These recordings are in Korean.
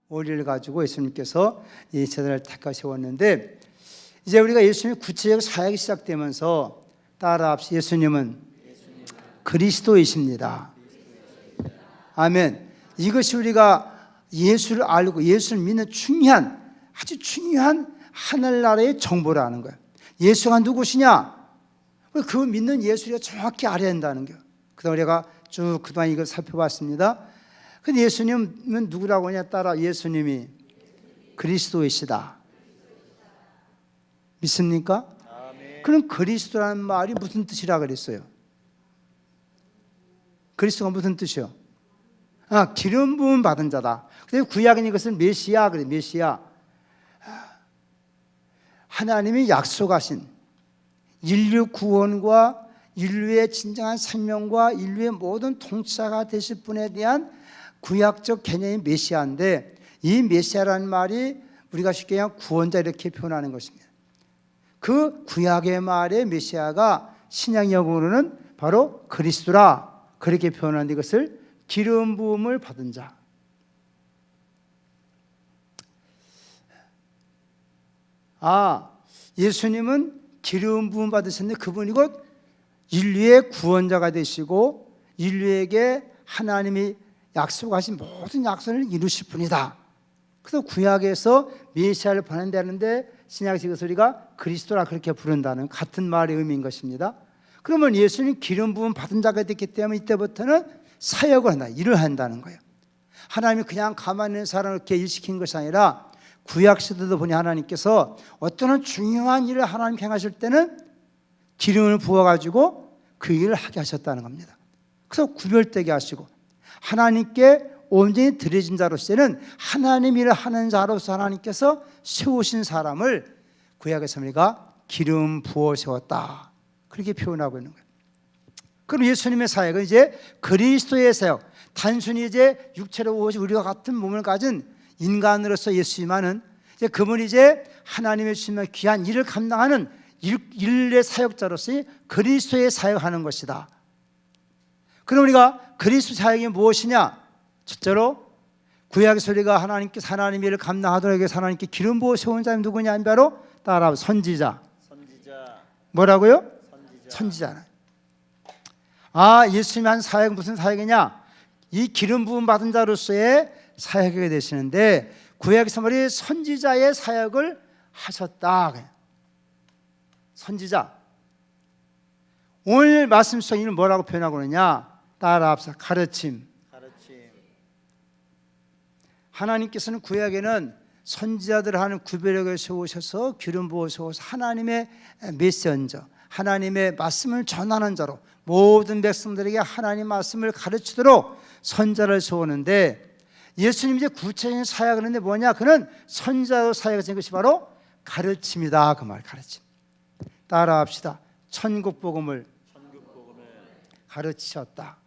오리를 가지고 예수님께서 이 제단을 닦아 세웠는데, 이제 우리가 예수님의 구체적 사역이 시작되면서 따라합시다. 예수님은 그리스도이십니다. 아멘. 이것이 우리가 예수를 알고 예수를 믿는 아주 중요한 하늘나라의 정보라는 거예요. 예수가 누구시냐? 그 믿는 예수를 정확히 알아야 한다는 거예요. 그다음 우리가 쭉 그동안 이걸 살펴봤습니다. 근데 예수님은 누구라고 하냐? 따라 예수님이 그리스도이시다. 믿습니까? 아멘. 그럼 그리스도라는 말이 무슨 뜻이라 그랬어요? 그리스도가 무슨 뜻이요? 기름 부음 받은 자다. 그래서 구약은 이것을 메시아 그래. 메시아. 하나님이 약속하신 인류 구원과 인류의 진정한 생명과 인류의 모든 통치자가 되실 분에 대한 구약적 개념이 메시아인데, 이 메시아라는 말이 우리가 쉽게 그냥 구원자 이렇게 표현하는 것입니다. 그 구약의 말의 메시아가 신약역으로는 바로 그리스도라 그렇게 표현하는데, 이것을 기름 부음을 받은 자. 예수님은 기름 부음 받으셨는데 그분이 곧 인류의 구원자가 되시고 인류에게 하나님이 약속하신 모든 약속을 이루실 분이다. 그래서 구약에서 메시아를 보낸다는데 신약에서 이것을 우리가 그리스도라 그렇게 부른다는 같은 말의 의미인 것입니다. 그러면 예수님 기름 부음 받은 자가 됐기 때문에 이때부터는 사역을 한다, 일을 한다는 거예요. 하나님이 그냥 가만히 있는 사람을 이렇게 일시킨 것이 아니라 구약 시대도 보니 하나님께서 어떤 중요한 일을 하나님 행하실 때는 기름을 부어가지고 그 일을 하게 하셨다는 겁니다. 그래서 구별되게 하시고 하나님께 온전히 드려진 자로서는 하나님 일을 하는 자로서 하나님께서 세우신 사람을 구약에서 우리가 기름 부어 세웠다 그렇게 표현하고 있는 거예요. 그럼 예수님의 사역은 이제 그리스도의 사역, 단순히 이제 육체로 오신 우리와 같은 몸을 가진 인간으로서 예수님은 이제 그분이 이제 하나님의 주님의 귀한 일을 감당하는 일의 사역자로서 그리스도의 사역하는 것이다. 그럼 우리가 그리스도 사역이 무엇이냐? 첫째로 구약에서 우리가 하나님께서 하나님의 일을 감당하도록 해서 하나님께 기름 부어 세운 자는 누구냐 하면 바로 따라 선지자. 뭐라고요? 선지자. 예수님이 한 사역은 무슨 사역이냐? 이 기름 부음 받은 자로서의 사역이 되시는데 구약에서 말이 선지자의 사역을 하셨다. 선지자. 오늘 말씀 속에 이걸 뭐라고 표현하고 있느냐? 따라합시다. 가르침. 하나님께서는 구약에는 선지자들을 하는 구별력을 세우셔서 기름 부어 세워서 하나님의 메신저, 하나님의 말씀을 전하는 자로 모든 백성들에게 하나님 말씀을 가르치도록 선지자를 세우는데, 예수님 이제 구체적인 사역을 하는데 뭐냐? 그는 선지자로 사역하신 것이 바로 가르침이다. 그 말 가르침. 따라합시다. 천국 복음을 가르치셨다.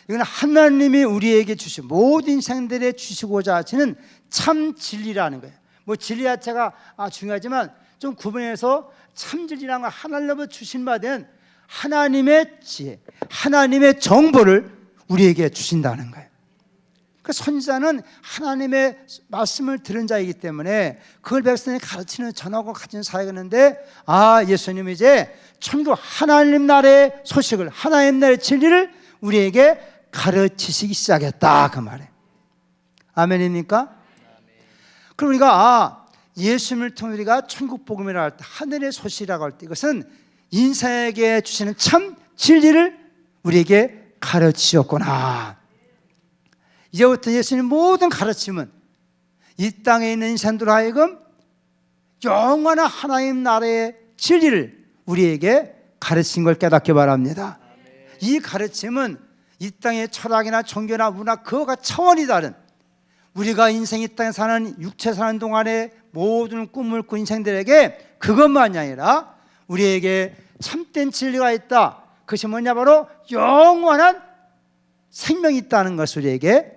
이건 하나님이 우리에게 주신 모든 인생들에 주시고자 하시는 참 진리라는 거예요. 뭐 진리 자체가 중요하지만 좀 구분해서 참 진리라는 걸 하나님으로부터 주신 바 된 하나님의 지혜, 하나님의 정보를 우리에게 주신다는 거예요. 그 선지자는 하나님의 말씀을 들은 자이기 때문에 그걸 백성에게 가르치는 전하고 가진 사역이었는데, 예수님이 이제 천국 하나님 나라의 소식을, 하나님 나라의 진리를 우리에게 가르치시기 시작했다 그 말이에요. 아멘입니까? 그럼 우리가 예수님을 통해 우리가 천국 복음이라고 할 때, 하늘의 소식이라고 할 때, 이것은 인생에게 주시는 참 진리를 우리에게 가르치셨구나. 이제부터 예수님 모든 가르침은 이 땅에 있는 인생들 하여금 영원한 하나님 나라의 진리를 우리에게 가르친 걸 깨닫기 바랍니다. 이 가르침은 이 땅의 철학이나 종교나 문화 그거가 차원이 다른, 우리가 인생 이 땅에 사는 육체 사는 동안에 모든 꿈을 꾼 인생들에게 그것만이 아니라 우리에게 참된 진리가 있다. 그것이 뭐냐? 바로 영원한 생명이 있다는 것을 우리에게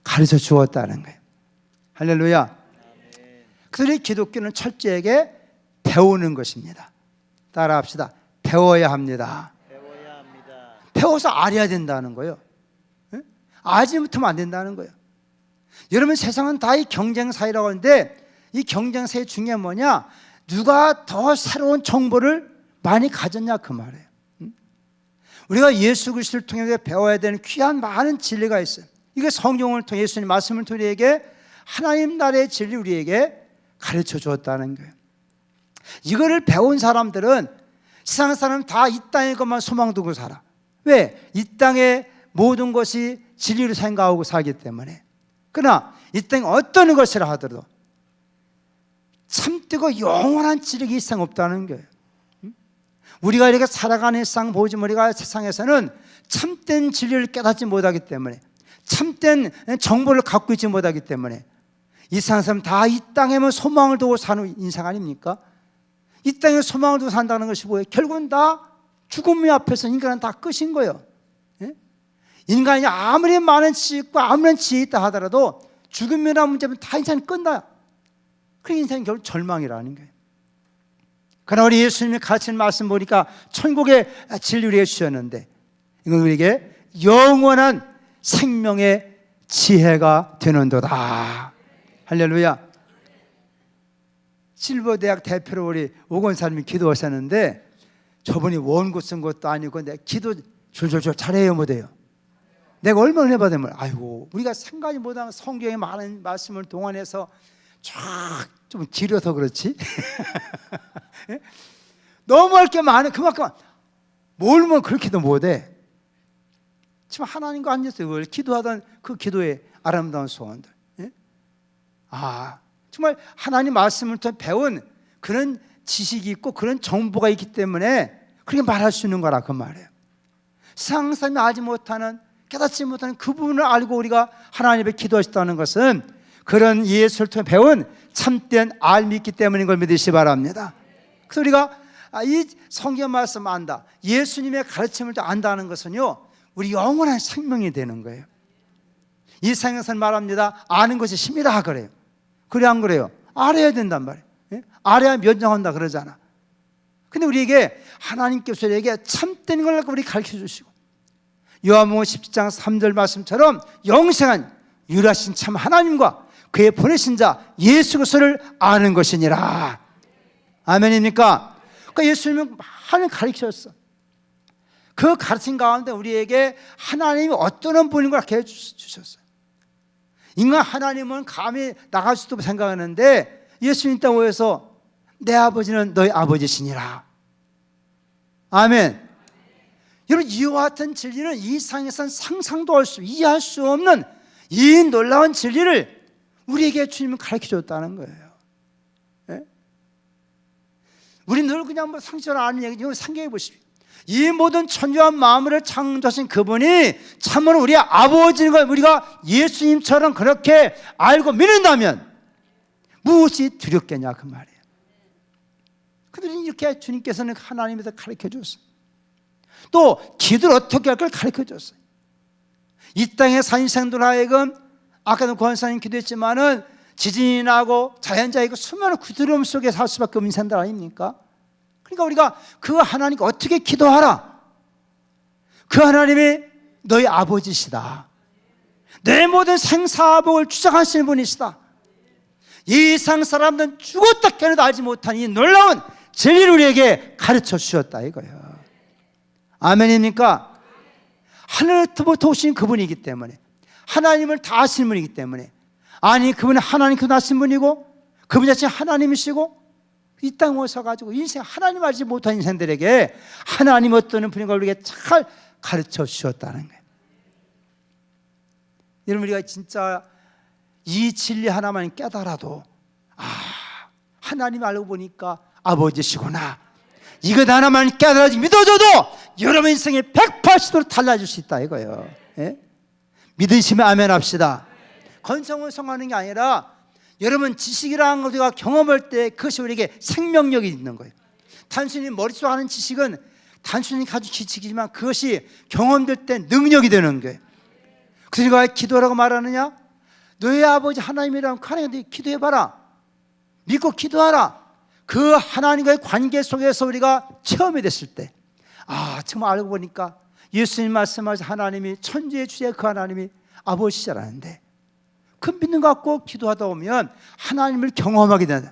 가르쳐 주었다는 거예요. 할렐루야. 그래서 기독교는 철저하게 배우는 것입니다. 따라합시다. 배워야 합니다. 배워서 알아야 된다는 거예요. 알지 못하면 안 된다는 거예요. 여러분, 세상은 다 이 경쟁 사회라고 하는데 이 경쟁 사회 중에 뭐냐? 누가 더 새로운 정보를 많이 가졌냐 그 말이에요. 우리가 예수 그리스도를 통해 배워야 되는 귀한 많은 진리가 있어요. 이게 성경을 통해 예수님 말씀을 통해 우리에게 하나님 나라의 진리 우리에게 가르쳐 주었다는 거예요. 이거를 배운 사람들은 세상 사람 다 이 땅의 것만 소망 두고 살아. 왜? 이 땅의 모든 것이 진리로 생각하고 살기 때문에. 그러나 이 땅에 어떤 것이라 하더라도 참되고 영원한 진리가 이 세상에 없다는 거예요. 우리가 이렇게 살아가는 세상 보지, 우리가 세상에서는 참된 진리를 깨닫지 못하기 때문에, 참된 정보를 갖고 있지 못하기 때문에 이 세상 사람 다 이 땅에만 소망을 두고 사는 인생 아닙니까? 이 땅에 소망을 두고 산다는 것이 뭐예요? 결국은 다 죽음이 앞에서 인간은 다 끝인 거예요. 인간이 아무리 많은 지식과 아무런 지혜가 있다 하더라도 죽음이라는 문제면 다 인생이 끝나요. 그 인생이 결국 절망이라는 거예요. 그러나 우리 예수님이 가르치는 말씀 보니까 천국의 진리를 해주셨는데 이건 우리에게 영원한 생명의 지혜가 되는도다. 할렐루야. 실버대학 대표로 우리 오건사님이 기도하셨는데 저분이 원고 쓴 것도 아니고 내 기도 졸졸졸 잘해요 못해요. 내가 얼마나 은혜 받으면 아이고 우리가 생각이 못하는 성경의 많은 말씀을 동원해서 쫙 좀 길어서 그렇지. 너무 할 게 많아. 그만큼 몰면 그렇게도 못해. 지금 하나님과 앉아서 기도하던 그 기도의 아름다운 소원들. 정말 하나님 말씀을 통해 배운 그런 지식이 있고 그런 정보가 있기 때문에 그렇게 말할 수 있는 거라 그 말이에요. 세상 사람이 알지 못하는, 깨닫지 못하는 그 부분을 알고 우리가 하나님 앞에 기도하셨다는 것은 그런 예수를 통해 배운 참된 알미 있기 때문인 걸 믿으시기 바랍니다. 그래서 우리가 이 성경 말씀 안다, 예수님의 가르침을 안다는 것은요 우리 영원한 생명이 되는 거예요. 이 세상에서는 말합니다. 아는 것이 힘이라 그래요. 그래 안 그래요? 알아야 된단 말이에요. 알아야 면정한다 그러잖아. 근데 우리에게 하나님께서 우리에게 참된 걸 우리 가르쳐 주시고 요한복음 17장 3절 말씀처럼 영생한 유일하신 참 하나님과 그의 보내신 자 예수 그리스도를 아는 것이니라. 아멘입니까? 그러니까 예수님은 많이 가르치셨어. 그 가르침 가운데 우리에게 하나님이 어떤 분인 걸 가르쳐 주셨어요. 인간 하나님은 감히 나갈 수도 없고 생각하는데 예수님 땅 오셔서 내 아버지는 너희 아버지시니라. 아멘. 여러분 이와 같은 진리는 이 세상에서는 상상도 할 수, 이해할 수 없는 이 놀라운 진리를 우리에게 주님은 가르쳐 줬다는 거예요. 네? 우리 늘 그냥 뭐 상식으로 아는 얘기지. 생각해 보십시오. 이 모든 천지와 만물을 창조하신 그분이 참으로 우리의 아버지인 걸 우리가 예수님처럼 그렇게 알고 믿는다면 무엇이 두렵겠냐 그 말이에요. 그들이 이렇게 주님께서는 하나님에서 가르쳐 줬어요. 또 기도를 어떻게 할 걸 가르쳐 줬어요. 이 땅의 산생들 하여금 아까도 권사님 기도했지만은 지진이 나고 자연자이고 수많은 구두름 속에 살 수밖에 없는 인생들 아닙니까? 그러니까 우리가 그 하나님께 어떻게 기도하라. 그 하나님이 너희 아버지시다. 내 모든 생사복을 주장하시는 분이시다. 이 세상 사람들은 죽었다 깨어나도 알지 못한 이 놀라운 진리를 우리에게 가르쳐 주셨다 이거예요. 아멘입니까? 하늘부터 오신 그분이기 때문에, 하나님을 다 아시는 분이기 때문에, 아니 그분은 하나님께서 나신 분이고 그분 자체 하나님이시고 이 땅에 오셔가지고 인생 하나님 알지 못한 인생들에게 하나님 어떤 분인 걸 우리에게 잘 가르쳐 주셨다는 거예요. 여러분 우리가 진짜 이 진리 하나만 깨달아도 하나님 알고 보니까 아버지시구나, 이것 하나만 깨달아지 믿어줘도 여러분 인생이 180도로 달라질 수 있다 이거예요. 예? 믿으시면 아멘 합시다. 건성을 성하는 게 아니라 여러분 지식이라는 걸 우리가 경험할 때 그것이 우리에게 생명력이 있는 거예요. 단순히 머릿속으로 하는 지식은 단순히 가진 지식이지만 그것이 경험될 때 능력이 되는 거예요. 그래서 우리가 기도라고 말하느냐? 너의 아버지 하나님이라면 하나님한테 기도해봐라. 믿고 기도하라. 그 하나님과의 관계 속에서 우리가 체험이 됐을 때 정말 알고 보니까 예수님 말씀하신 하나님이 천지의 주제 그 하나님이 아버지시라는데 그 믿는 거 갖고 기도하다 보면 하나님을 경험하게 된다.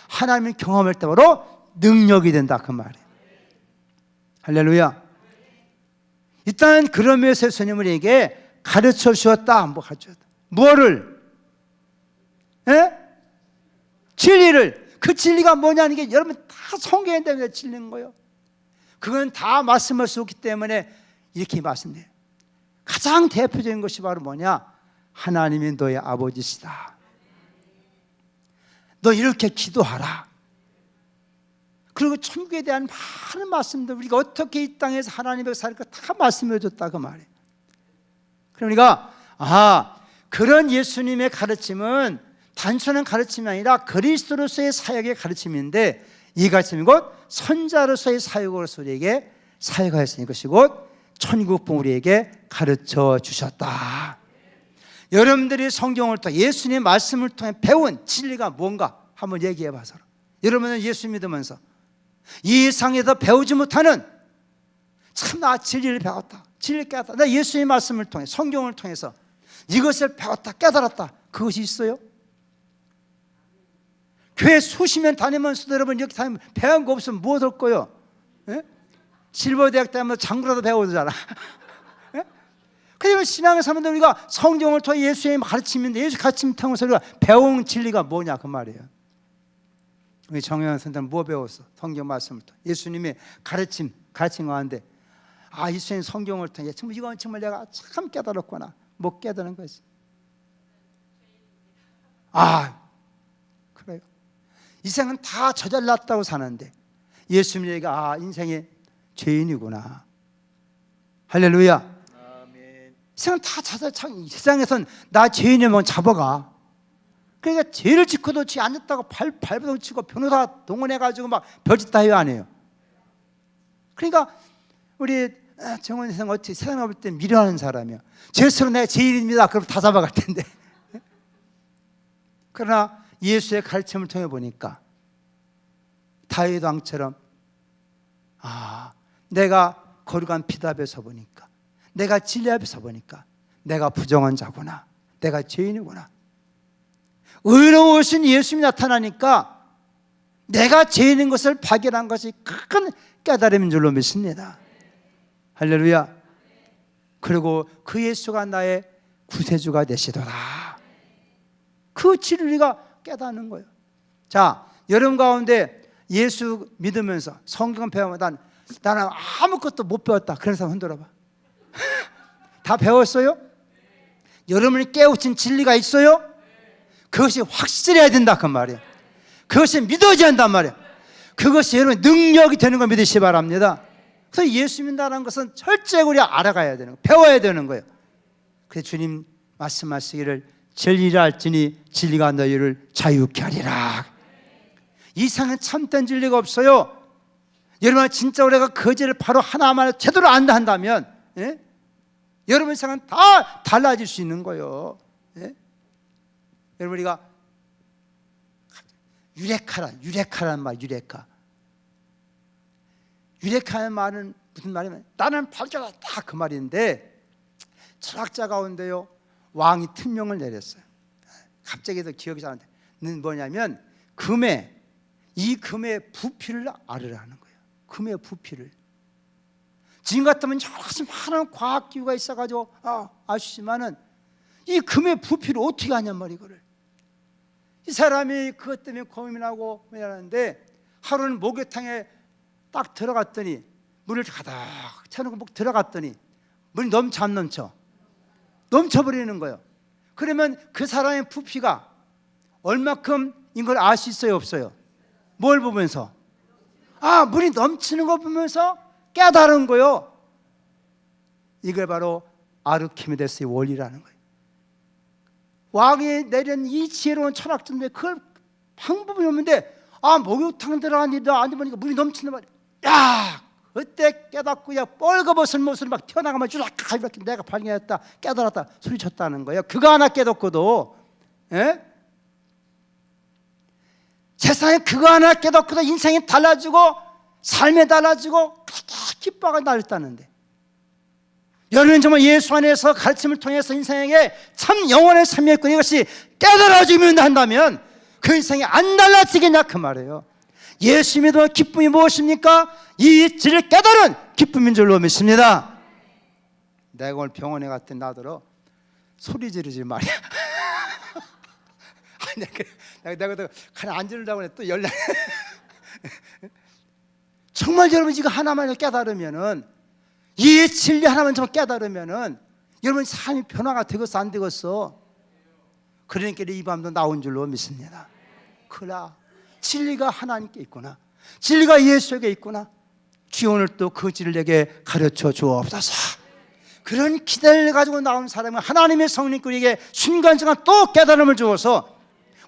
하나님을 경험할 때 바로 능력이 된다 그 말이에요. 할렐루야. 일단 그러면서 예수님은 우리에게 가르쳐 주었다. 뭐 가르쳐 줬다. 무엇을? 진리를. 그 진리가 뭐냐는 게 여러분 다 성경에 때문에 진리인 거예요. 그건 다 말씀할 수 없기 때문에 이렇게 말씀해요. 가장 대표적인 것이 바로 뭐냐? 하나님이 너의 아버지시다. 너 이렇게 기도하라. 그리고 천국에 대한 많은 말씀들, 우리가 어떻게 이 땅에서 하나님의 살까 다 말씀해 줬다 그 말이에요. 그럼 우리가 그런 예수님의 가르침은 단순한 가르침이 아니라 그리스도로서의 사역의 가르침인데, 이 가르침이 곧 선자로서의 사역으로서 우리에게 사역하였으니 이것이 곧 천국봉 우리에게 가르쳐 주셨다. 여러분들이 성경을 통해 예수님의 말씀을 통해 배운 진리가 뭔가 한번 얘기해 봐서, 여러분은 예수 믿으면서 이 세상에서 배우지 못하는 참 나 진리를 배웠다, 진리를 깨달았다, 나 예수님의 말씀을 통해 성경을 통해서 이것을 배웠다 깨달았다, 그것이 있어요? 교회 수십 년 다니면서도 여러분 이렇게 다니면 배운 거 없으면 무엇 할 거예요? 실버대학 다니면서 장구라도 배우잖아. 그러면 신앙을 사는데 우리가 성경을 통해 예수의 가르침인데, 예수 가르침 통해서 우리가 배운 진리가 뭐냐 그 말이에요. 우리 정영환 선생님 뭐 배웠어? 성경 말씀을 통해 예수님의 가르침 가운데 예수님 성경을 통해 이건 정말 내가 참 깨달았구나. 못 깨달은 거지. 그래요. 인생은 다 저잘났다고 사는데 예수님에게 인생의 죄인이구나. 할렐루야. 세상 다 세상에선 나 죄인이면 잡아가. 그러니까 죄를 짓고도 죄 안 짓다고 발버둥 치고 변호사 동원해가지고 막 별짓 다 해요, 안 해요? 그러니까 우리 정원 선생 어떻게 세상에 볼 때 미련한 사람이야. 죄스러운 내가 죄인입니다. 그럼 다 잡아갈 텐데. 그러나 예수의 가르침을 통해 보니까 다윗 왕처럼 내가 거룩한 빛 앞에 서 보니까, 내가 진리 앞에 서 보니까 내가 부정한 자구나, 내가 죄인이구나. 의로우신 예수님이 나타나니까 내가 죄인인 것을 발견한 것이 큰 깨달음인 줄로 믿습니다. 할렐루야. 그리고 그 예수가 나의 구세주가 되시더라. 그 진리를 우리가 깨닫는 거예요. 자, 여러분 가운데 예수 믿으면서 성경 배우면 나는 아무것도 못 배웠다 그런 사람 흔들어봐. 다 배웠어요? 여러분이 깨우친 진리가 있어요? 그것이 확실해야 된다 그 말이에요. 그것이 믿어져야 한단 말이에요. 그것이 여러분 능력이 되는 걸 믿으시기 바랍니다. 그래서 예수 믿는다는 것은 철저히 우리가 알아가야 되는 거예요. 배워야 되는 거예요. 그래서 주님 말씀하시기를 진리라 할지니 진리가 너희를 자유케 하리라. 이 세상에 참된 진리가 없어요. 여러분 진짜 우리가 거짓을 바로 하나만 제대로 안다 한다면 여러분 세상은 다 달라질 수 있는 거예요. 여러분 우리가 유레카라는 말, 유레카는 말은 무슨 말이냐면 나는 발견했다 그 말인데, 철학자 가운데요 왕이 특명을 내렸어요. 갑자기 더 기억이 잘 안 나. 뭐냐면 이 금의 부피를 알으라는 거예요. 금의 부피를. 지금 같으면 여러 가지 많은 과학 기구가 있어가지고 아시지만은 이 금의 부피를 어떻게 하냔 말이에요. 이거를 이 사람이 그것 때문에 고민하고 하는데, 하루는 목욕탕에 딱 들어갔더니 물을 가득 채우고 들어갔더니 물이 넘쳐 안 넘쳐? 넘쳐버리는 거예요. 그러면 그 사람의 부피가 얼마큼인 걸 알 수 있어요, 없어요? 뭘 보면서? 물이 넘치는 거 보면서 깨달은 거예요. 이걸 바로 아르키메데스의 원리라는 거예요. 왕이 내린 이 지혜로운 철학자인데 그걸 방법이 없는데 목욕탕 들어갔는데 안 보니까 물이 넘치는 말이야. 그때 깨닫고 뻘거벗은 모습을 막 튀어나가면 이렇게 내가 발견했다, 깨달았다 소리쳤다는 거예요. 그거 하나 깨닫고도 세상에 그거 하나 깨닫고도 인생이 달라지고 삶이 달라지고 기뻐가 날렸다는데, 여러분 정말 예수 안에서 가르침을 통해서 인생에게 참 영원한 삶이 있고 이것이 깨달아지면 한다면 그 인생이 안 달라지겠냐 그 말이에요. 예수 믿어 기쁨이 무엇입니까? 이 진리를 깨달은 기쁨인 줄로 믿습니다. 내가 오늘 병원에 갔더니 나더러 소리 지르지 말이야. 내가 가만 안 지르려고 했더니 또 연락. 정말 여러분 이거 하나만 깨달으면은, 이 진리 하나만 좀 깨달으면은 여러분 삶이 변화가 되겠어 안 되겠어? 그러니까 이 밤도 나온 줄로 믿습니다. 그러나 진리가 하나님께 있구나, 진리가 예수에게 있구나. 주여 오늘 또 그 진리를 내게 가르쳐 주옵소서. 그런 기대를 가지고 나온 사람은 하나님의 성령께 우리에게 순간순간 또 깨달음을 주어서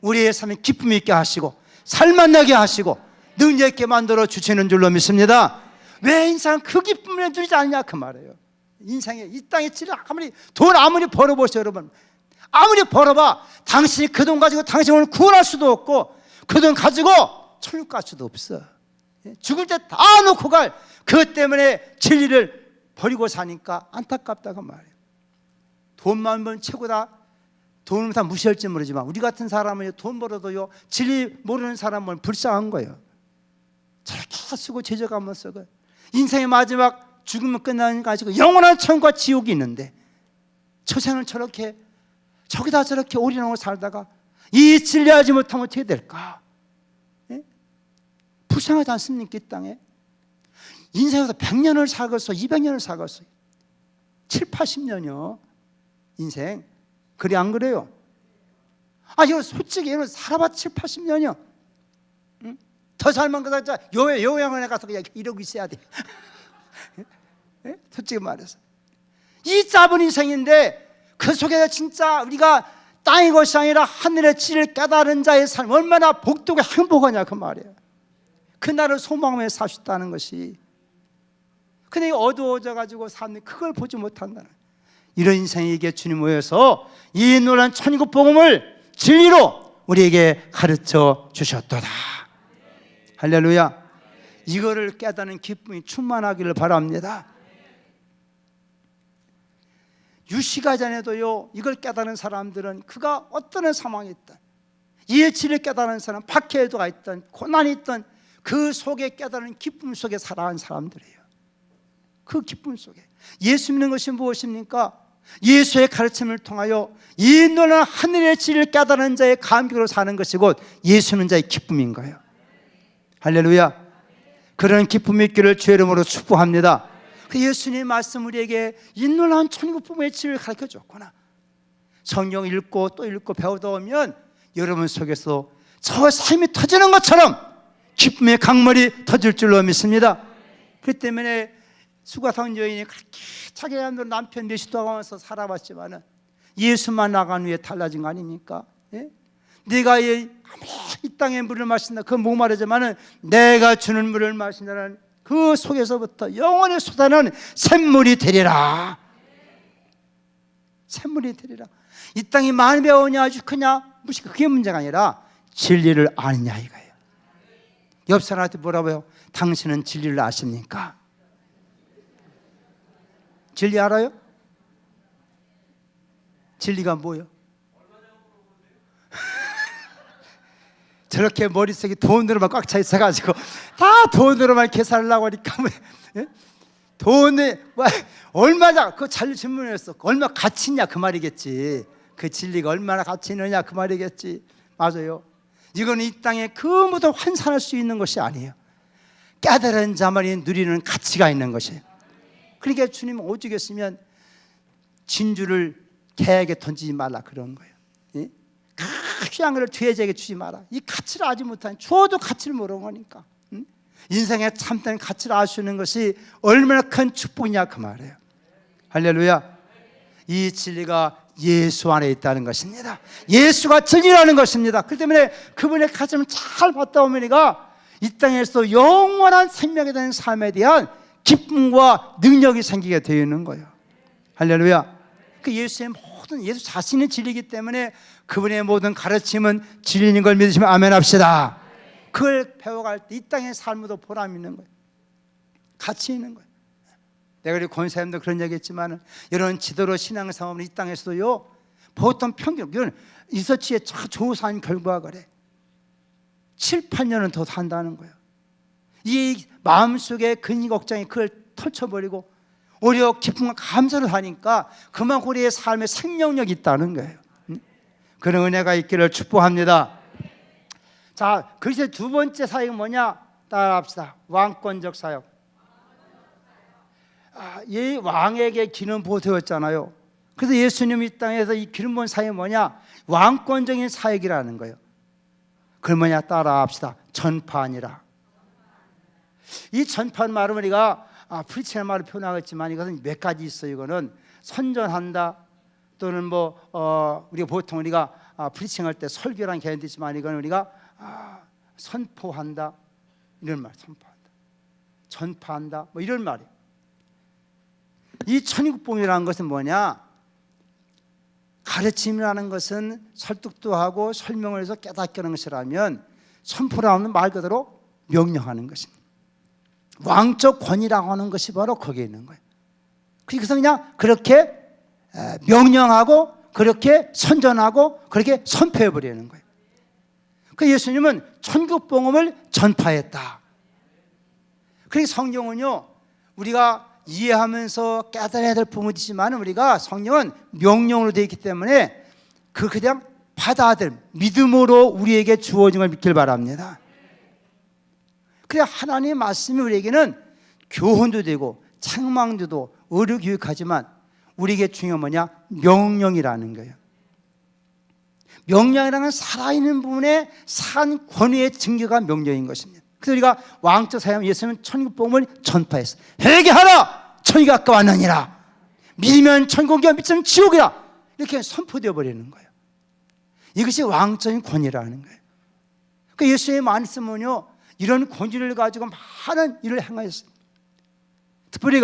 우리의 삶에 기쁨이 있게 하시고 살만나게 하시고 능력 있게 만들어 주시는 줄로 믿습니다. 왜 인생은 그 기쁨을 누리지 않냐 그 말이에요. 인생에 이 땅의 질을 돈 아무리 벌어보세요 여러분. 아무리 벌어봐 당신이 그 돈 가지고 당신을 구원할 수도 없고 그 돈 가지고 천국 갈 수도 없어. 죽을 때 다 놓고 갈 그것 때문에 진리를 버리고 사니까 안타깝다고 말이에요. 돈만 벌면 최고다. 돈을 다 무시할지 모르지만 우리 같은 사람은 돈 벌어도요 진리 모르는 사람은 불쌍한 거예요. 저렇게 쓰고 죄져가면 썩어요. 인생의 마지막 죽으면 끝나는 거 가지고 영원한 천국과 지옥이 있는데 저 생을 저렇게 저기다 저렇게 올인하고 살다가 이 진리하지 못하면 어떻게 될까? 예? 불쌍하지 않습니까? 이 땅에 인생에서 100년을 살겠어 200년을 살겠어 7, 80년이요 인생. 그래 안 그래요? 이거 솔직히 이거 살아봤자 7, 80년이요 응? 더 살면 그다 요양원에 가서 그냥 이러고 있어야 돼. 예? 솔직히 말해서 이 짧은 인생인데 그 속에서 진짜 우리가 땅의 것이 아니라 하늘의 질을 깨달은 자의 삶 얼마나 복되고 행복하냐 그 말이에요. 그날을 소망하며 사셨다는 것이. 근데 어두워져 가지고 사람들이 그걸 보지 못한다는, 이런 인생에게 주님 모여서 이 놀라운 천국 복음을 진리로 우리에게 가르쳐 주셨도다. 할렐루야. 이거를 깨닫는 기쁨이 충만하기를 바랍니다. 유시가 전에도요 이걸 깨닫는 사람들은 그가 어떤 상황이 있든 이 진리를 깨닫는 사람, 박해가 있든 고난이 있든 그 속에 깨닫는 기쁨 속에 살아간 사람들이에요. 그 기쁨 속에 예수 믿는 것이 무엇입니까? 예수의 가르침을 통하여 이 놀라운 하늘의 진리를 깨닫는 자의 감격으로 사는 것이 곧 예수 믿는 자의 기쁨인 거예요. 할렐루야. 그런 기쁨이 있기를 주의 이름으로 축복합니다. 그 예수님의 말씀 우리에게 이 놀라운 천국 복음의 진리를 가르쳐 줬구나. 성경 읽고 또 읽고 배우다 보면 여러분 속에서 저 삶이 터지는 것처럼 기쁨의 강물이 터질 줄로 믿습니다. 그렇기 때문에 수가성 여인이 그렇게 자기 남편 몇시도 하면서 살아봤지만 예수만 나간 후에 달라진 거 아닙니까? 예? 네가 이 땅의 물을 마신다 그 목마르지만 내가 주는 물을 마신다는 그 속에서부터 영원히 솟아나는 샘물이 되리라. 샘물이 되리라. 이 땅이 많이 배우냐 아주 크냐 그게 문제가 아니라 진리를 아느냐 이거예요. 옆 사람한테 뭐라고요? 당신은 진리를 아십니까? 진리 알아요? 진리가 뭐예요? 저렇게 머릿속이 돈으로만 꽉 차 있어가지고 다 돈으로만 계산을 하고 하니까 예? 돈에 얼마냐 그거 잘 질문했어. 얼마 가치 있냐 그 말이겠지. 그 진리가 얼마나 가치 있느냐 그 말이겠지. 맞아요. 이거는 이 땅에 그 모든 환산할 수 있는 것이 아니에요. 깨달은 자만이 누리는 가치가 있는 것이에요. 그러니까 주님은 오죽했으면 진주를 개에게 던지지 말라 그런 거예요. 예? 귀한 것을 죄자에게 주지 마라. 이 가치를 알지 못하니 주어도 가치를 모르는 거니까. 인생의 참된 가치를 아시는 것이 얼마나 큰 축복이냐 그 말이에요. 할렐루야. 이 진리가 예수 안에 있다는 것입니다. 예수가 진리라는 것입니다. 그렇기 때문에 그분의 가르침을 잘 받다 보면 이 땅에서 영원한 생명에 대한 삶에 대한 기쁨과 능력이 생기게 되어 있는 거예요. 할렐루야. 그 예수의 모든 예수 자신이 진리이기 때문에 그분의 모든 가르침은 진리인 걸 믿으시면 아멘 합시다. 그걸 배워갈 때 이 땅의 삶에도 보람 있는 거예요. 가치 있는 거예요. 내가 우리 권사님도 그런 얘기 했지만 이런 지도로 신앙생활을 이 땅에서도요 보통 평균 이건 리서치의 조사한 결과가 그래 7, 8년은 더 산다는 거예요. 이 마음속에 근심 걱정이 그걸 털쳐버리고 오히려 기쁨과 감사를 하니까 그만큼 우리의 삶에 생명력이 있다는 거예요. 그런 은혜가 있기를 축복합니다. 자, 그리스도의 두 번째 사역은 뭐냐? 따라합시다. 왕권적 사역. 이 왕에게 기름 보세웠잖아요. 그래서 예수님이 이 땅에서 이 기름 부은 사역이 뭐냐? 왕권적인 사역이라는 거예요. 그걸 뭐냐? 따라합시다. 전파하니라. 이 전파는 말은 우리가 프리치라는 말을 표현하겠지만 이것은 몇 가지 있어요. 이거는 선전한다 또는 우리가 보통 우리가 프리칭할 때 설교라는 개념도 있지만 이건 우리가 선포한다 이런 말, 선포한다, 전파한다 이런 말이에요. 이 천국복음이라는 것은 뭐냐? 가르침이라는 것은 설득도 하고 설명을 해서 깨닫게 하는 것이라면 선포라는 말 그대로 명령하는 것입니다. 왕적 권위라고 하는 것이 바로 거기에 있는 거예요. 그래서 그냥 그렇게 명령하고 그렇게 선전하고 그렇게 선포해버리는 거예요. 그 예수님은 천국복음을 전파했다. 그래서 성경은요 우리가 이해하면서 깨달아야 될 부분이지만 우리가 성경은 명령으로 되어 있기 때문에 그냥 받아들 믿음으로 우리에게 주어진 걸 믿길 바랍니다. 그래야 하나님의 말씀이 우리에게는 교훈도 되고 책망도 의료교육하지만 우리에게 중요한 뭐냐? 명령이라는 거예요. 명령이라는 건 살아있는 부분에 산 권위의 증거가 명령인 것입니다. 그래서 우리가 왕적 사역 예수님은 천국복음을 전파했어요. 회개하라! 천국이 가까웠느니라. 믿으면 천국이야, 믿으면 지옥이라. 이렇게 선포되어 버리는 거예요. 이것이 왕적인 권위라는 거예요. 그 예수의 말씀은요 이런 권위를 가지고 많은 일을 행하였습니다. 특별히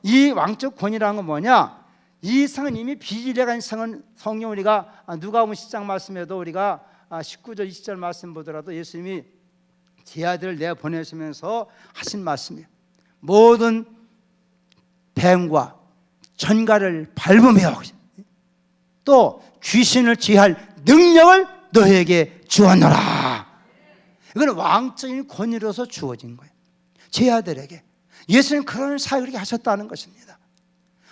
이 왕적 권위라는 건 뭐냐? 이 상은 이미 비질레간 상은 성경 우리가 누가복음 10장 말씀에도 우리가 19절 20절 말씀 보더라도 예수님이 제 아들을 내어 보내시면서 하신 말씀이에요. 모든 뱀과 전갈을 밟으며 또 귀신을 제할 능력을 너에게 주었노라. 이건 왕적인 권위로서 주어진 거예요. 제 아들에게. 예수님 그런 사역을 하셨다는 것입니다.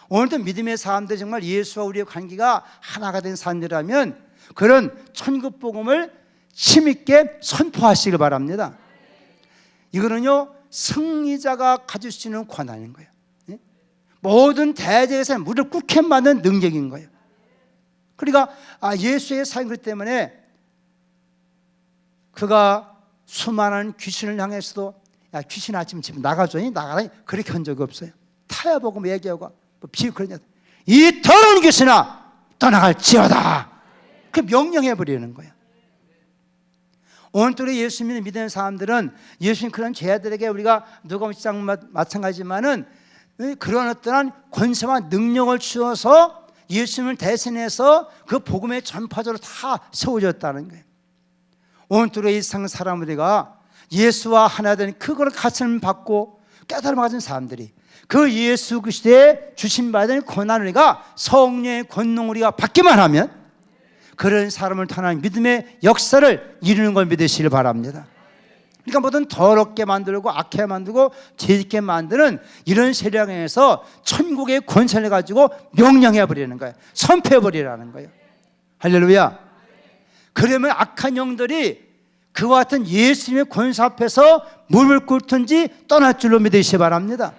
오늘도 믿음의 사람들 정말 예수와 우리의 관계가 하나가 된 사람들이라면 그런 천국 복음을 힘있게 선포하시길 바랍니다. 이거는요 승리자가 가질 수 있는 권한인 거예요. 모든 대제사장의 무릎 꿇게 만든 능력인 거예요. 그러니까 예수의 사역 때문에 그가 수많은 귀신을 향해서도 야 귀신 아침 집 나가줘 나가라 그렇게 한 적이 없어요. 타협하고 얘기하고 그러냐 이 더러운 귀신아 떠나갈지어다 그 명령해버리는 거예요. 오늘도 예수님을 믿는 사람들은 예수님 그런 죄들에게 우리가 누가복음 10장 마찬가지지만은 그런 어떠한 권세와 능력을 주어서 예수님을 대신해서 그 복음의 전파자로 다 세워졌다는 거예요. 오늘도 이 세상 사람들이가 예수와 하나 된 그걸 가르침을 받고 깨달음을 가진 사람들이 그 예수 그리스도의 주신 받은 권한을 우리가 성령의 권능 우리가 받기만 하면 그런 사람을 통한 믿음의 역사를 이루는 걸 믿으시길 바랍니다. 그러니까 뭐든 더럽게 만들고 악하게 만들고 죄짓게 만드는 이런 세력에서 천국의 권세를 가지고 명령해버리는 거예요. 선포해버리라는 거예요. 할렐루야. 그러면 악한 영들이 그와 같은 예수님의 권세 앞에서 무릎을 꿇든지 떠날 줄로 믿으시기 바랍니다.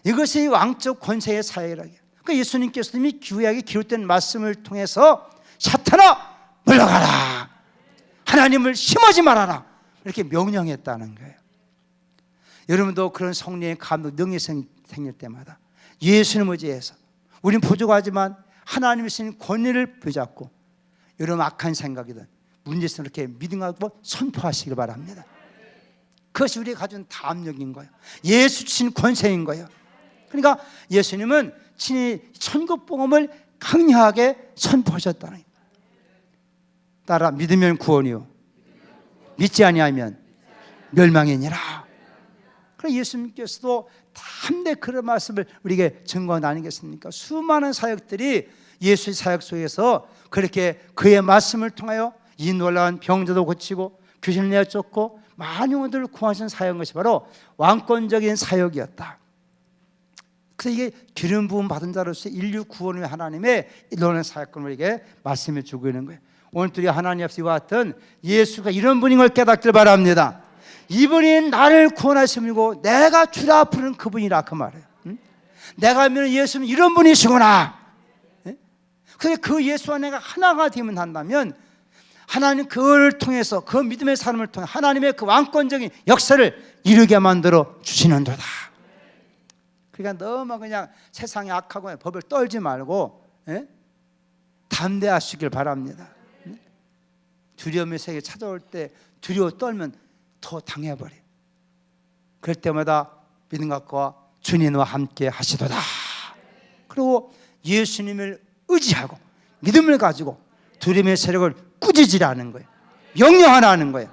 이것이 왕적 권세의 사역이라고 해요. 그러니까 예수님께서 이미 구약에 기록된 말씀을 통해서 사탄아 물러가라 하나님을 심하지 말아라 이렇게 명령했다는 거예요. 여러분도 그런 성령의 감동 능력이 생길 때마다 예수님을 의지해서 우리는 부족하지만 하나님이 주신 권위를 붙잡고 여러분 악한 생각이든 문제에서 이렇게 믿음하고 선포하시길 바랍니다. 그것이 우리가 가진 담력인 거예요. 예수 주신 권세인 거예요. 그러니까 예수님은 친히 천국 복음을 강력하게 선포하셨다는 거예요. 따라 믿으면 구원이요 믿지 아니하면 멸망이니라. 그래서 예수님께서도 담대 그런 말씀을 우리에게 증거한 아니겠습니까? 수많은 사역들이 예수의 사역 속에서 그렇게 그의 말씀을 통하여 이 놀라운 병자도 고치고 귀신을 내쫓고 많은 영혼들을 구하신 사역인 것이 바로 왕권적인 사역이었다. 그래서 이게 기름 부음 받은 자로서 인류 구원을 위해 하나님의 놀라운 사역권을 우리에게 말씀해 주고 있는 거예요. 오늘 우리 하나님 앞에 이와 같은 예수가 이런 분인 걸 깨닫길 바랍니다. 이분이 나를 구원하신 분이고 내가 주라 부르는 그분이라 그 말이에요. 내가 믿는 예수는 이런 분이시구나. 그래서 그 예수와 내가 하나가 되면 한다면 하나님 그를 통해서 그 믿음의 삶을 통해 하나님의 그 왕권적인 역사를 이루게 만들어 주시는도다. 그러니까 너무 그냥 세상에 악하고 법을 떨지 말고 담대하시길 바랍니다. 두려움의 세계 찾아올 때 두려워 떨면 더 당해버려. 그럴 때마다 믿음 갖고 주님과 함께 하시도다. 그리고 예수님을 의지하고 믿음을 가지고 두려움의 세력을 꾸짖으라는 거예요. 명령하라는 거예요.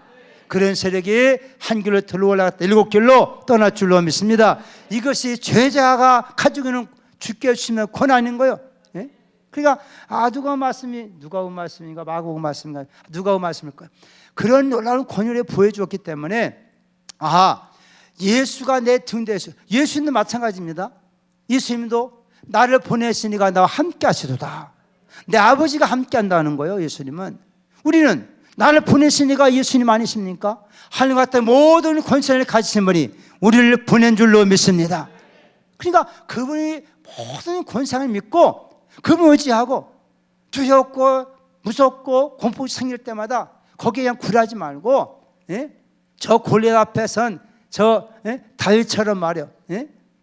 그런 세력이 한 길로 들어올라갔다 7길로 떠날 줄로 믿습니다. 이것이 죄자가 가지고 있는 주께 주시는 권한인 거예요. 그러니까 누가 말씀인가 마가복음 말씀인가 누가 말씀일까요? 그런 놀라운 권위를 보여주었기 때문에 예수가 내 등대에서 예수님도 마찬가지입니다. 예수님도 나를 보내시니까 나와 함께 하시도다. 내 아버지가 함께 한다는 거예요. 예수님은. 우리는 나를 보내시니까 예수님 아니십니까? 하늘 같은 모든 권세를 가지신 분이 우리를 보낸 줄로 믿습니다. 그러니까 그분이 모든 권세를 믿고 그분 의지하고 두렵고 무섭고 공포가 생길 때마다 거기에 그냥 굴하지 말고 저 골리앗 앞에선 저 다윗처럼 말이요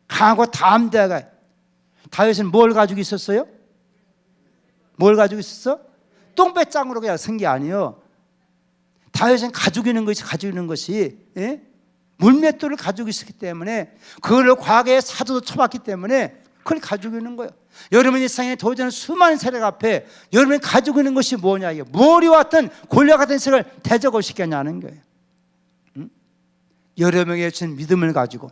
강하고 담대하게. 다윗은 뭘 가지고 있었어요? 뭘 가지고 있었어? 똥배짱으로 그냥 쓴 게 아니에요. 다윗은 가지고 있는 것이 물맷돌을 가지고 있었기 때문에 그걸로 과거에 사도도 쳐봤기 때문에 그걸 가지고 있는 거예요. 여러분 일상에 도전하는 수많은 세력 앞에 여러분이 가지고 있는 것이 뭐냐? 이게 머리와 같은 골리앗 같은 세력을 대적을 시켰냐는 거예요. 여러분에게 주신 믿음을 가지고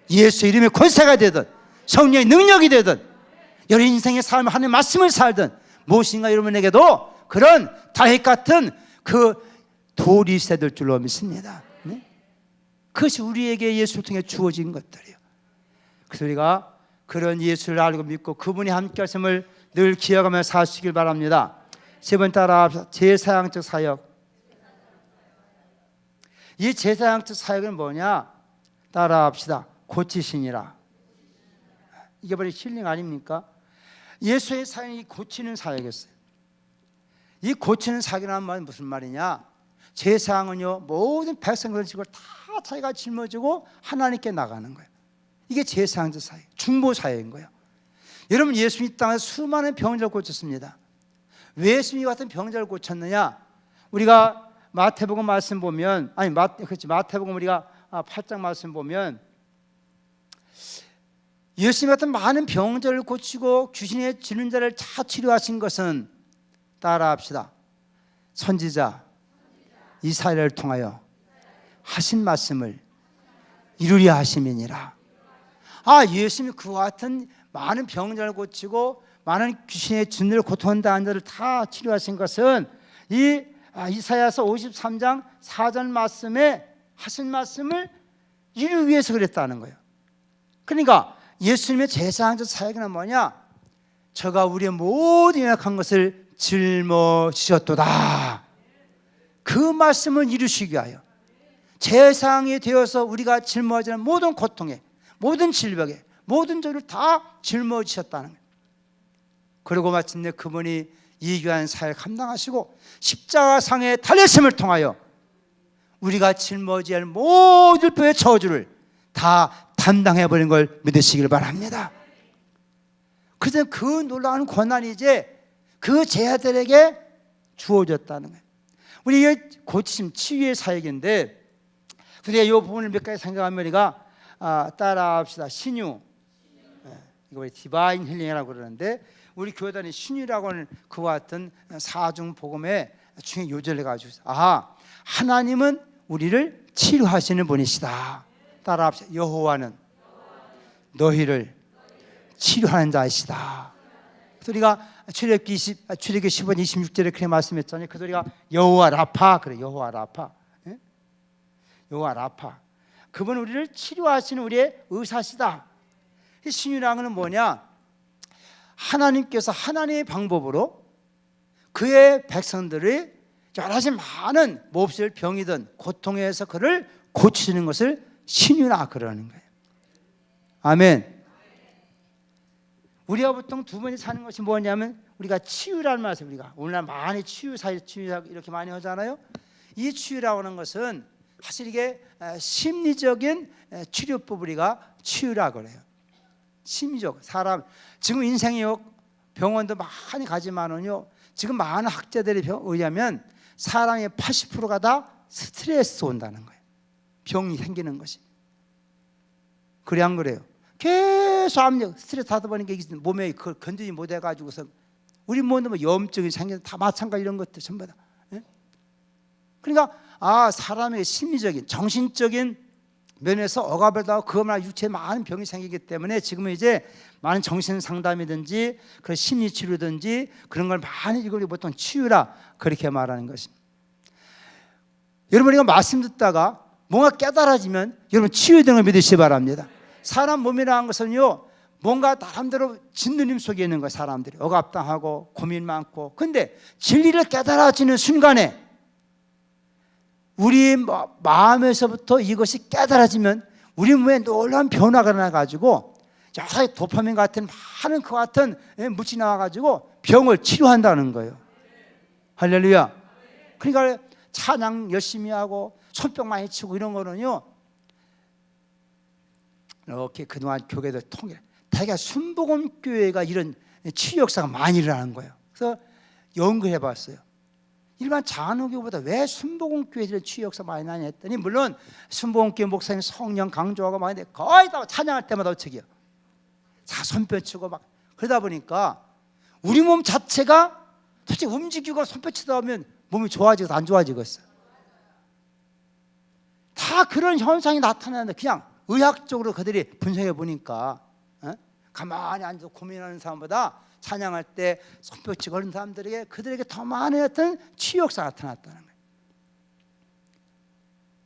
예수 이름의 권세가 되든 성령의 능력이 되든 여러분 인생의 삶을 하나님의 말씀을 살든 무엇인가 여러분에게도 그런 다윗 같은 그 돌이 있어야 될 줄로 믿습니다. 그것이 우리에게 예수를 통해 주어진 것들이에요. 그래서 우리가 그런 예수를 알고 믿고 그분이 함께 하심을 늘 기억하며 사시길 바랍니다. 세 번 따라 제사장적 사역. 이 제사장적 사역은 뭐냐? 따라 합시다. 고치시니라. 이게 바로 힐링 아닙니까? 예수의 사역이 고치는 사역이었어요. 이 고치는 사역이라는 말은 무슨 말이냐? 제사장은요 모든 백성들 지고 다 자기가 짊어지고 하나님께 나가는 거예요. 이게 제사장적 사역, 중보 사역인 거예요. 여러분 예수님 이 땅에서 수많은 병자를 고쳤습니다. 왜 예수님 같은 병자를 고쳤느냐? 우리가 마태복음 말씀 보면 마태복음 우리가 8장 말씀 보면 예수님 같은 많은 병자를 고치고 귀신에 질린 자를 다 치료하신 것은 따라합시다. 선지자 이사야를 통하여 하신 말씀을 이루려 하심이니라. 예수님이 그와 같은 많은 병자를 고치고 많은 귀신의 진노를 고통한다는 자를 다 치료하신 것은 이 이사야서 53장 4절 말씀에 하신 말씀을 이루기 위해서 그랬다는 거예요. 그러니까 예수님의 제사장적 사역은 뭐냐? 저가 우리의 모든 연약한 것을 짊어지셨도다. 그 말씀을 이루시기 위하여 제사장이 되어서 우리가 짊어지는 모든 고통에 모든 질병에 모든 죄를 다 짊어지셨다는 거예요. 그리고 마침내 그분이 이 귀한 사역을 감당하시고 십자가상의 달리심을 통하여 우리가 짊어져야 할 모든 뼈의 저주를 다 담당해버린 걸 믿으시길 바랍니다. 그래서 그 놀라운 권한이 이제 그 제자들에게 주어졌다는 거예요. 우리 이게 고치심 치유의 사역인데 우리가 이 부분을 몇 가지 생각하면 우리가 따라합시다. 신유, 이거 디바인 힐링이라고 그러는데 우리 교단이 신유라고 하는 그와 같은 사중 복음의 중요한 요절을 가지고 있어요. 하나님은 우리를 치료하시는 분이시다. 따라합시다. 여호와는 너희를 치료하는 자이시다. 그래서 우리가 출애굽기 15장 26절에 그렇게 말씀했잖아요. 그 소리가 여호와 라파, 그래. 여호와 라파, 예? 여호와 라파. 그분은 우리를 치료하시는 우리의 의사시다. 신유라는 것은 뭐냐? 하나님께서 하나님의 방법으로 그의 백성들이 여러 가지 많은 몹쓸 병이든 고통에서 그를 고치는 것을 신유라 그러는 거예요. 아멘. 우리가 보통 두 번째 사는 것이 뭐냐면 우리가 치유라는 말을 우리가 오늘날 많이 치유 이렇게 많이 하잖아요. 이 치유라고 하는 것은 사실 이게 심리적인 치료법 우리가 치유라 그래요. 심리적 사람 지금 인생이요 병원도 많이 가지만은요 지금 많은 학자들에 의하면 사람의 80%가 다 스트레스 온다는 거예요. 병이 생기는 것이. 그래 안 그래요? 계속 압력, 스트레스 하다 보니까 몸에 그걸 건드리지 못해가지고서 우리 몸도 뭐 염증이 생겨서 다 마찬가지 이런 것들 전부 다. 예? 그러니까 사람의 심리적인, 정신적인 면에서 억압을 당하고 그것만 육체에 많은 병이 생기기 때문에 지금은 이제 많은 정신 상담이든지 그런 심리 치료든지 그런 걸 많이 이걸 보통 치유라 그렇게 말하는 것입니다. 여러분 이거 말씀 듣다가 뭔가 깨달아지면 여러분 치유되는 걸 믿으시기 바랍니다. 사람 몸이라는 것은요 뭔가 나름대로 짓누림 속에 있는 거예요. 사람들이 억압당하고 고민 많고 근데 진리를 깨달아지는 순간에 우리 마음에서부터 이것이 깨달아지면 우리 몸에 놀라운 변화가 나가지고 여러 가지 도파민 같은 많은 그 같은 물질이 나와가지고 병을 치료한다는 거예요. 할렐루야. 그러니까 찬양 열심히 하고 손뼉 많이 치고 이런 거는요 이렇게 그동안 교회들 통일 대개 순복음교회가 이런 치유 역사가 많이 일어나는 거예요. 그래서 연구해 봤어요. 일반 장로교보다 왜 순복음교회들은 치유 역사 많이 나냐 했더니 물론 순복음교회 목사님 성령 강조하고 막 하는데 거의 다 찬양할 때마다 어떻게요? 다 손뼉 치고 막 그러다 보니까 우리 몸 자체가 도대체 움직이고 손뼉 치다 보면 몸이 좋아지고 안 좋아지겠어요? 다 그런 현상이 나타나는데 그냥 의학적으로 그들이 분석해 보니까 가만히 앉아서 고민하는 사람보다 찬양할 때 손뼉치고 그런 사람들에게 그들에게 더 많은 어떤 치유 역사가 나타났다는 거예요.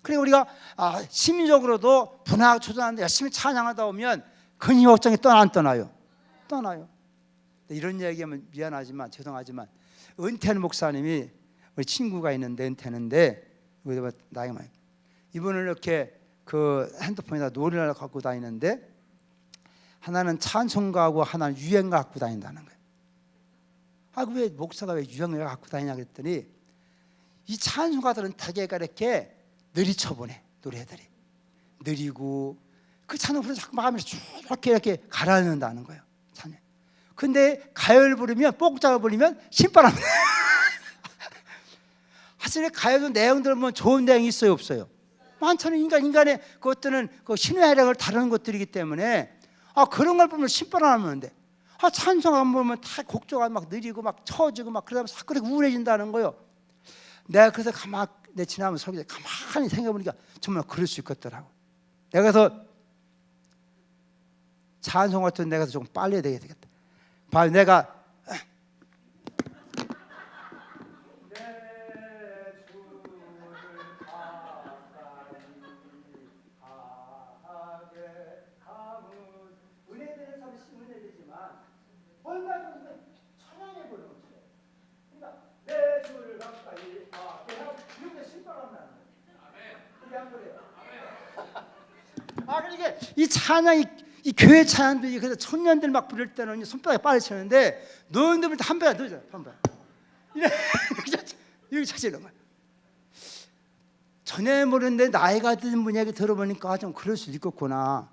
그리고 우리가 심리적으로도 분하고 초조한데 열심히 찬양하다 보면 근심 걱정이 떠나 안 떠나요? 떠나요. 이런 얘기하면 미안하지만 죄송하지만 은퇴하는 목사님이 우리 친구가 있는데 은퇴하는데 나이가 많이 이분을 이렇게 그 핸드폰에다 노래를 갖고 다니는데 하나는 찬송가하고 하나는 유행가 갖고 다닌다는 거예요. 왜 목사가 왜 유행가 갖고 다니냐 그랬더니 이 찬송가들은 대개가 이렇게 느리쳐보네. 노래들이 느리고 그 찬송가를 자꾸 마음에 이렇게 가라앉는다는 거예요. 찬양. 근데 가요를 부르면 뽕짝을 부르면 신바람. 사실 가요도 내용들 보면 좋은 내용이 있어요 없어요? 많잖아요. 인간의 그것들은 그 신의 해력을 다루는 것들이기 때문에 그런 걸 보면 신바람하는데 찬송 안 보면 다 곡조가 막 느리고 막 처지고 막 그러다 보면 자꾸 그렇게 우울해진다는 거예요. 내가 그래서 내 지나면 속에 가만히 생각해보니까 정말 그럴 수 있겠더라고. 내가 그래서 찬송 같은 내가 좀 빨리 해야 되겠다. 내가 그러니까 이 찬양이 이 교회 찬양들이 그래서 청년들 막 부를 때는 손바닥에 빨리 치는데 노인들 부를 때 한 배가 늦어요. 한 배. 이렇게 차지는 거야. 전에 모르는데 나이가 든 분 얘기 들어보니까 좀 그럴 수도 있겠구나.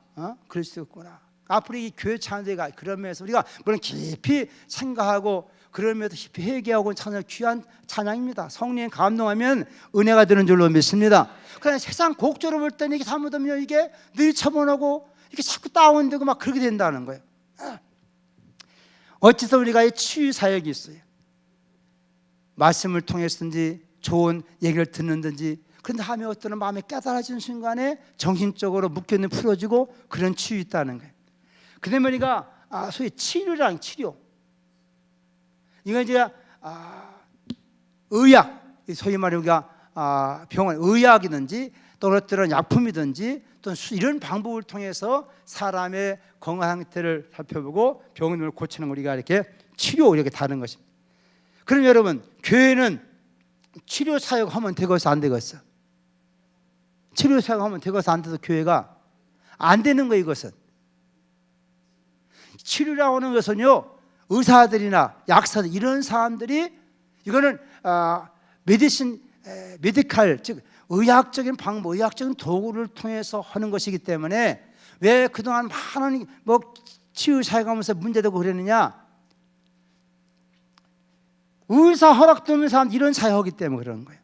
그럴 수도 있구나. 앞으로 이 교회 찬양들이 그러면서 우리가 물론 깊이 생각하고 그러면서 깊이 회개하고 찬양 귀한 찬양입니다. 성령이 감동하면 은혜가 되는 줄로 믿습니다. 그러나 세상 곡조를 볼 때는 이게 잘못하면 이게 느리쳐보고 이게 자꾸 다운되고 막 그렇게 된다는 거예요. 어쨌든 우리가 이 치유 사역이 있어요. 말씀을 통해서든지 좋은 얘기를 듣는든지 그런데 하면 어떤 마음이 깨달아지는 순간에 정신적으로 묶여있는 풀어지고 그런 치유 있다는 거예요. 그다음에 우리가 소위 치료랑 치료, 이건 이제 의학, 소위 말해 우리가 병원 의학이든지 또는 어떤 약품이든지 또 이런 방법을 통해서 사람의 건강 상태를 살펴보고 병을 고치는 걸 우리가 이렇게 치료 이렇게 다른 것입니다. 그럼 여러분, 교회는 치료 사역하면 되겠어 안 되겠어? 치료 사역하면 되겠어 안 돼서 교회가 안 되는 거예요. 이것은 치료라고 하는 것은요, 의사들이나 약사들 이런 사람들이 이거는 메디칼 즉 의학적인 방법, 의학적인 도구를 통해서 하는 것이기 때문에 왜 그동안 많은 치유 사역하면서 문제되고 그러느냐? 의사 허락도 없는 사람 이런 사역하기 때문에 그런 거예요.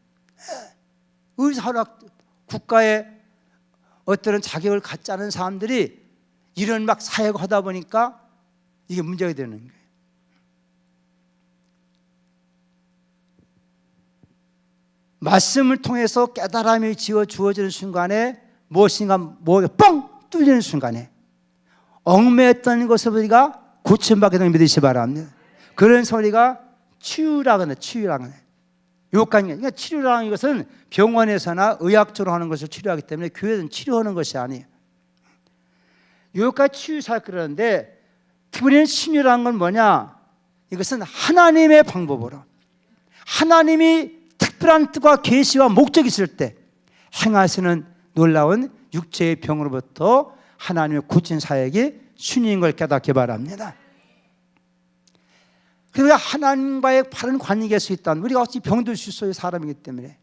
의사 허락, 국가의 어떤 자격을 갖지 않은 사람들이 이런 막 사역하다 보니까 이게 문제가 되는 거예요. 말씀을 통해서 깨달음이 주어지는 순간에 무엇인가 뻥 뚫리는 순간에 얽매였던 것을 우리가 고침받게 되는 믿으시 바랍니다. 그런 소리가 치유라고 해요. 치유라고 해요. 그러니까 치료라는 것은 병원에서나 의학적으로 하는 것을 치료하기 때문에 교회는 치료하는 것이 아니에요. 요까지 치유사역 그러는데 특별히 신유라는 건 뭐냐? 이것은 하나님의 방법으로 하나님이 특별한 뜻과 계시와 목적이 있을 때 행하시는 놀라운 육체의 병으로부터 하나님의 고친 사역이 신유인 걸 깨닫기 바랍니다. 그러니까 하나님과의 바른 관계가 될 수 있다는, 우리가 어찌 병들 수 있어요, 사람이기 때문에.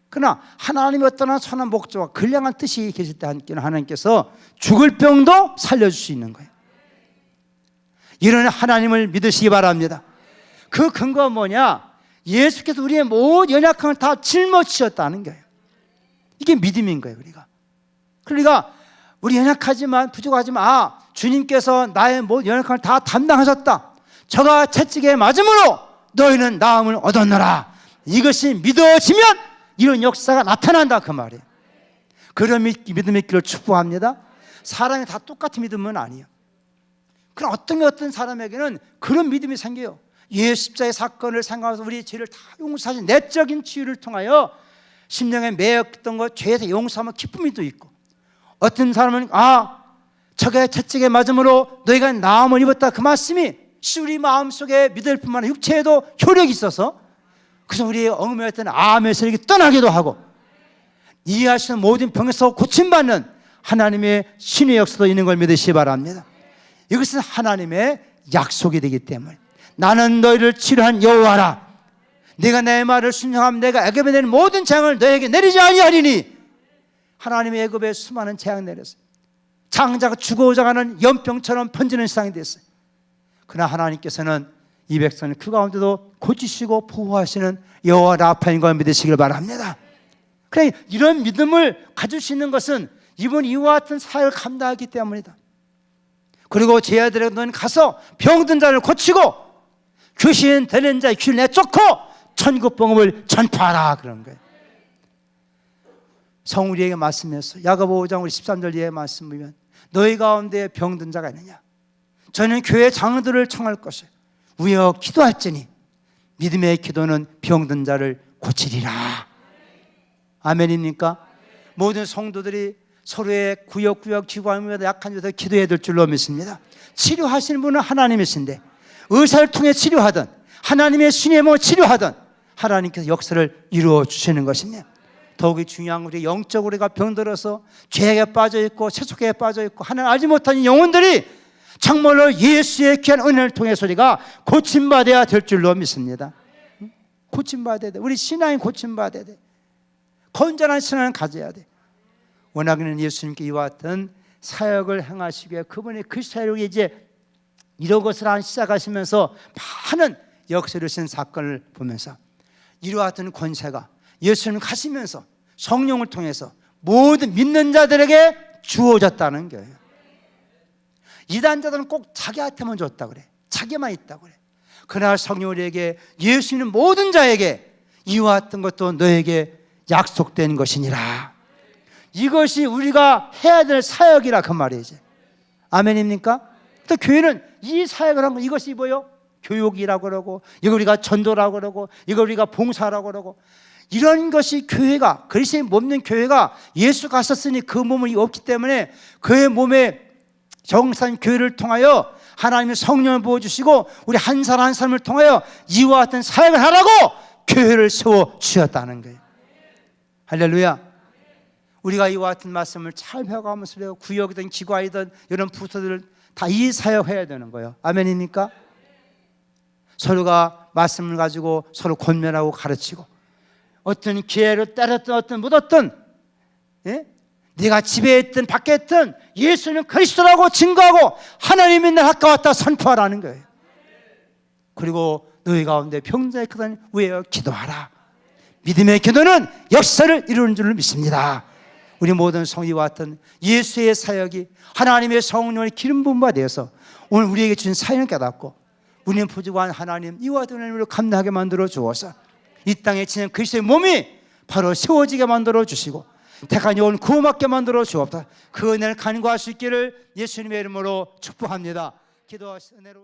그러나 하나님의 어떤 선한 목적과 근량한 뜻이 계실 때 하나님께서 죽을 병도 살려줄 수 있는 거예요. 이런 하나님을 믿으시기 바랍니다. 그 근거가 뭐냐? 예수께서 우리의 모든 연약함을 다 짊어지셨다는 거예요. 이게 믿음인 거예요. 그러니까 우리 연약하지만 부족하지만 주님께서 나의 모든 연약함을 다 담당하셨다. 저가 채찍에 맞음으로 너희는 나음을 얻었노라. 이것이 믿어지면 이런 역사가 나타난다 그 말이에요. 그런 믿음의 길을 축복합니다. 사람이 다 똑같은 믿음은 아니에요. 그럼 어떤 사람에게는 그런 믿음이 생겨요. 예수 십자가의 사건을 생각해서 우리의 죄를 다 용서하신 내적인 치유를 통하여 심령에 매였던 것, 죄에서 용서하면 기쁨이 또 있고, 어떤 사람은 저게 채찍에 맞음으로 너희가 나음을 입었다, 그 말씀이 우리 마음속에 믿을 뿐만 아니라 육체에도 효력이 있어서 그래서 우리의 얽매였던 암의 세력이 떠나기도 하고 이해하시는 모든 병에서 고침받는 하나님의 신의 역사도 있는 걸 믿으시기 바랍니다. 이것은 하나님의 약속이 되기 때문에 나는 너희를 치료한 여호와라. 네가 내 말을 순종하면 내가 애굽에 내린 모든 재앙을 너에게 내리지 아니하리니. 하나님의 애굽에 수많은 재앙을 내렸어요. 장자가 죽어오자 하는 연병처럼 번지는 세상이 됐어요. 그러나 하나님께서는 이 백성을 그 가운데도 고치시고 보호하시는 여호와 라파인 걸 믿으시길 바랍니다. 그래, 이런 믿음을 가질 수 있는 것은 이번 이와 같은 사역을 감당하기 때문이다. 그리고 제 아들에게 너는 가서 병든 자를 고치고 귀신 들린 자의 귀를 내쫓고 천국 복음을 전파하라 그런 거예요. 성우리에게 말씀했어. 야고보 5장 우리 13절 이하의 말씀 보면 너희 가운데 병든 자가 있느냐? 저는 교회 장로들을 청할 것을 우여 기도할지니 믿음의 기도는 병든 자를 고치리라. 아멘입니까? 모든 성도들이 서로의 구역구역 기도하며 약한 자들 기도해야 될 줄로 믿습니다. 치료하시는 분은 하나님이신데 의사를 통해 치료하든 하나님의 신의 몸을 치료하든 하나님께서 역사를 이루어 주시는 것입니다. 더욱이 중요한 우리 영적으로 우리가 병들어서 죄에 빠져있고 세속에 빠져있고 하나님 알지 못하는 영혼들이 정말로 예수의 귀한 은혜를 통해서 우리가 고침받아야 될 줄로 믿습니다. 고침받아야 돼. 우리 신앙이 고침받아야 돼. 건전한 신앙을 가져야 돼. 원하기는 예수님께 이와 같은 사역을 행하시기에 그분의 그 사역이 이제 이런 것을 시작하시면서 많은 역설하신 사건을 보면서 이와 같은 권세가 예수님 가시면서 성령을 통해서 모든 믿는 자들에게 주어졌다는 거예요. 이단자들은 꼭 자기한테만 줬다 그래. 자기만 있다 그래. 그러나 성령 우리에게 예수님 모든 자에게 이와 같은 것도 너에게 약속된 것이니라. 이것이 우리가 해야 될 사역이라 그 말이지. 아멘입니까? 또 교회는 이 사역을 한 거, 이것이 뭐요? 교육이라고 그러고, 이거 우리가 전도라고 그러고, 이거 우리가 봉사라고 그러고, 이런 것이 교회가, 그리스도의 몸된 교회가 예수 갔었으니 그 몸이 없기 때문에 그의 몸에 정산 교회를 통하여 하나님의 성령을 부어주시고 우리 한 사람 한 사람을 통하여 이와 같은 사역을 하라고 교회를 세워 주셨다는 거예요. 할렐루야. 우리가 이와 같은 말씀을 잘 배워가면서 그래요. 구역이든 기관이든 이런 부서들 다 이 사역해야 되는 거예요. 아멘입니까? 서로가 말씀을 가지고 서로 권면하고 가르치고, 어떤 기회를 때렸든 어떤 묻었든, 예? 네가 집에 있든 밖에 있든 예수는 그리스도라고 증거하고 하나님이 날 가까웠다 선포하라는 거예요. 그리고 너희 가운데 병자의 크다니 위하여 기도하라. 믿음의 기도는 역사를 이루는 줄 믿습니다. 우리 모든 성도와 같은 예수의 사역이 하나님의 성령의 기름 부음과 되어서 오늘 우리에게 주신 사연을 깨닫고 우리는 부족한 하나님 이와 같은 은혜를 감당하게 만들어 주어서 이 땅에 지닌 그리스도의 몸이 바로 세워지게 만들어 주시고 택한 영혼 구원받게 만들어 주옵소서. 그 은혜를 간구할 수 있기를 예수님의 이름으로 축복합니다. 기도하시 은혜로